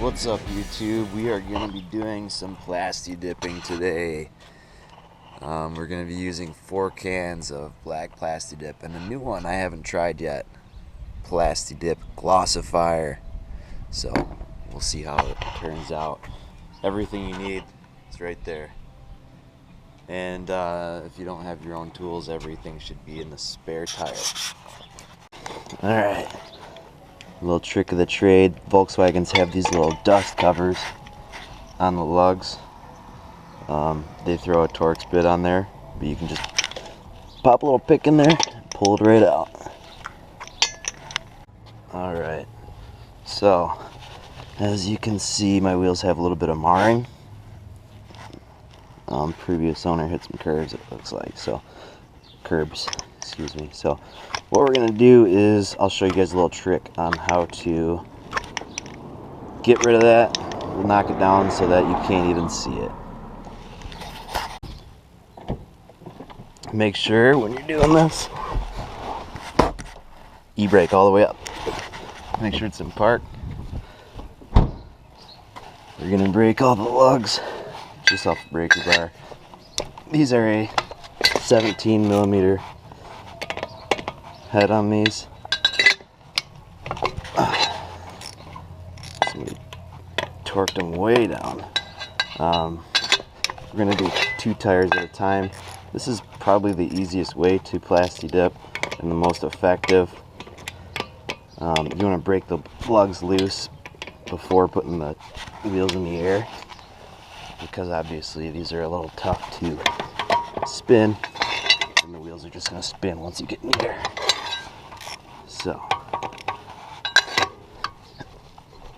What's up, YouTube? We are going to be doing some plasti dipping today. We're going to be using 4 cans of black Plasti Dip and a new one I haven't tried yet, Plasti Dip Glossifier. So we'll see how it turns out. Everything you need is right there. And if you don't have your own tools, everything should be in the spare tire. Alright. A little trick of the trade, Volkswagens have these little dust covers on the lugs. They throw a Torx bit on there, but you can just pop a little pick in there and pull it right out. Alright, so as you can see, my wheels have a little bit of marring. Previous owner hit some curves, it looks like, so curbs, excuse me. So what we're gonna do is I'll show you guys a little trick on how to get rid of that. We'll knock it down so that you can't even see it. Make sure when you're doing this, e-brake all the way up. Make sure it's in park. We're gonna break all the lugs just off the breaker bar. These are a 17mm head on these. Somebody torqued them way down. We're going to do 2 tires at a time. This is probably the easiest way to plasti dip and the most effective. You want to break the lugs loose before putting the wheels in the air, because obviously these are a little tough to spin, and the wheels are just going to spin once you get in the air. So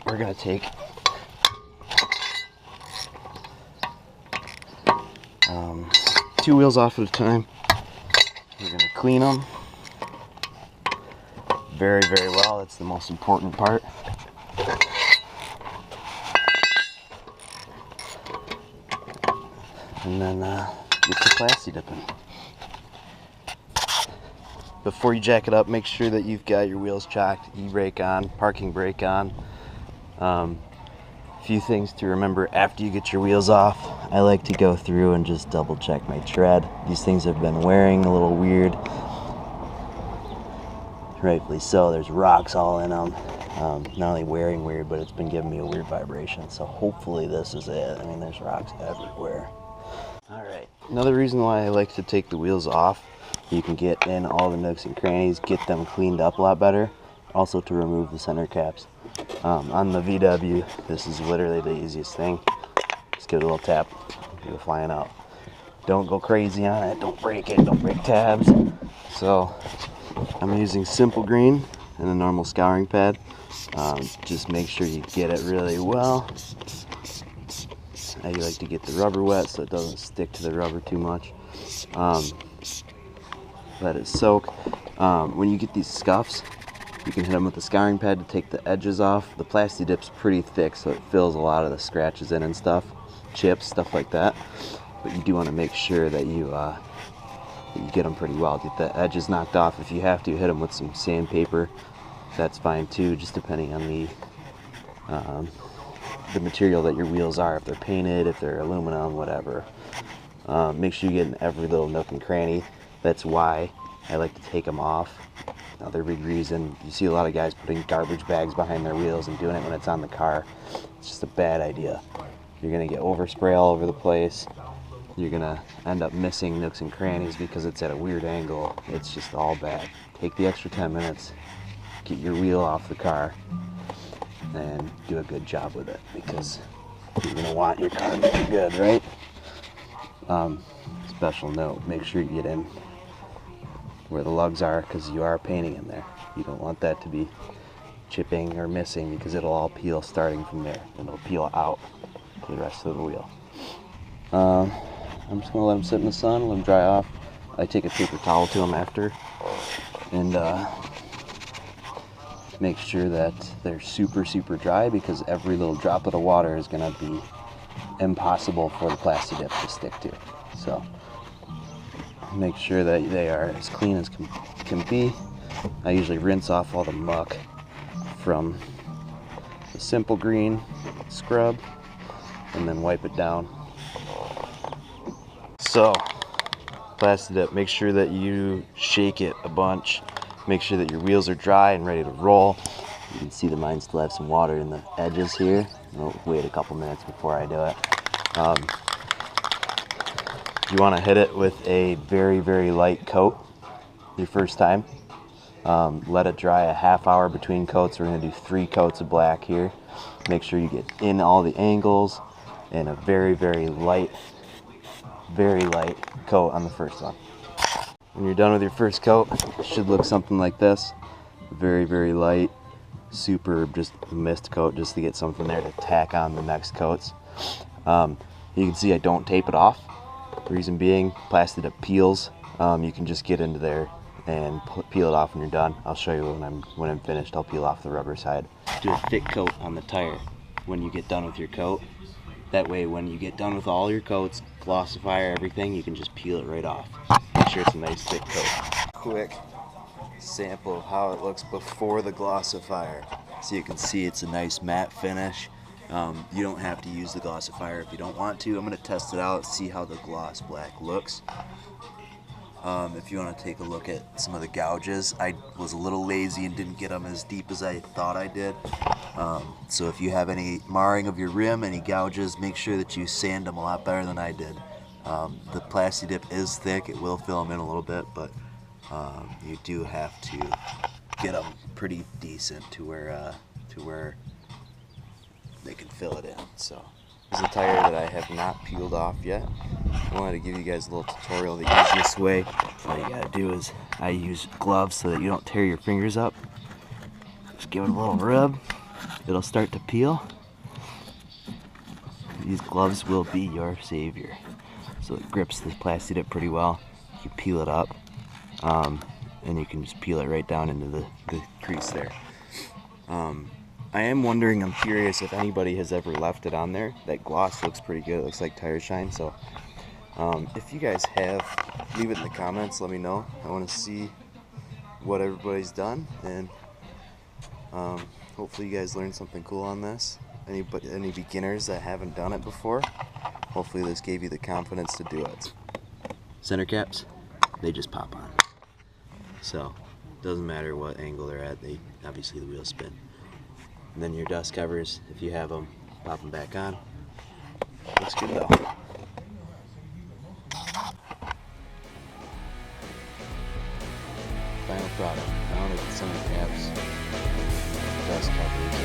we're going to take 2 wheels off at a time. We're going to clean them very, very well. That's the most important part. And then get to plasti dipping. Before you jack it up, make sure that you've got your wheels chocked, e-brake on, parking brake on. A few things to remember after you get your wheels off. I like to go through and just double check my tread. These things have been wearing a little weird. Rightfully so, there's rocks all in them. Not only wearing weird, but it's been giving me a weird vibration. So hopefully this is it. I mean, there's rocks everywhere. Alright, another reason why I like to take the wheels off, you can get in all the nooks and crannies, get them cleaned up a lot better. Also to remove the center caps. On the VW, this is literally the easiest thing. Just give it a little tap, go flying out. Don't go crazy on it, don't break it, don't break tabs. So I'm using simple green and a normal scouring pad. Just make sure you get it really well. I like to get the rubber wet so it doesn't stick to the rubber too much. Let it soak. When you get these scuffs, you can hit them with the scouring pad to take the edges off. The Plasti Dip's pretty thick, so it fills a lot of the scratches in and stuff, chips, stuff like that. But you do want to make sure that you get them pretty well. Get the edges knocked off. If you have to, hit them with some sandpaper. That's fine too, just depending on the material that your wheels are. If they're painted, if they're aluminum, whatever. Make sure you get in every little nook and cranny. That's why I like to take them off. Another big reason, you see a lot of guys putting garbage bags behind their wheels and doing it when it's on the car. It's just a bad idea. You're going to get overspray all over the place. You're going to end up missing nooks and crannies because it's at a weird angle. It's just all bad. Take the extra 10 minutes, get your wheel off the car, and do a good job with it, because you're going to want your car to be good, right? Special note, make sure you get in where the lugs are, because you are painting in there. You don't want that to be chipping or missing, because it'll all peel starting from there, and it'll peel out to the rest of the wheel. I'm just going to let them sit in the sun, let them dry off. I take a paper towel to them after, and make sure that they're super, super dry, because every little droplet of water is going to be impossible for the Plasti Dip to stick to. So make sure that they are as clean as can be. I usually rinse off all the muck from the simple green scrub, and then wipe it down. So, Plasti Dip, make sure that you shake it a bunch. Make sure that your wheels are dry and ready to roll. You can see that mine still have some water in the edges here. I'll wait a couple minutes before I do it. You want to hit it with a very, very light coat your first time. Let it dry a half hour between coats. We're going to do 3 coats of black here. Make sure you get in all the angles, and a very, very light coat on the first one. When you're done with your first coat, it should look something like this. Very, very light, super just mist coat, just to get something there to tack on the next coats. You can see I don't tape it off. Reason being, Plasti Dip peels. You can just get into there and peel it off when you're done. I'll show you when I'm finished. I'll peel off the rubber side. Do a thick coat on the tire when you get done with your coat. That way, when you get done with all your coats, Glossifier, everything, you can just peel it right off. Make sure it's a nice thick coat. Quick sample of how it looks before the Glossifier. So you can see it's a nice matte finish. You don't have to use the Glossifier if you don't want to. I'm going to test it out, see how the gloss black looks. If you want to take a look at some of the gouges, I was a little lazy and didn't get them as deep as I thought I did. So if you have any marring of your rim, any gouges, make sure that you sand them a lot better than I did. The Plasti Dip is thick, it will fill them in a little bit, but you do have to get them pretty decent to where they can fill it in. So this is a tire that I have not peeled off yet. I wanted to give you guys a little tutorial the easiest way. All you gotta do is, I use gloves so that you don't tear your fingers up. Just give it a little rub. It'll start to peel. These gloves will be your savior. So it grips the Plasti Dip pretty well. You peel it up, and you can just peel it right down into the crease there. I am wondering, I'm curious if anybody has ever left it on there. That gloss looks pretty good. It looks like tire shine. So if you guys have, leave it in the comments. Let me know. I want to see what everybody's done, and hopefully you guys learned something cool on this. Any beginners that haven't done it before, hopefully this gave you the confidence to do it. Center caps, they just pop on. So doesn't matter what angle they're at, they obviously the wheels spin. And then your dust covers, if you have them, pop them back on. Looks good though. Final product. Now that the center caps, dust covers,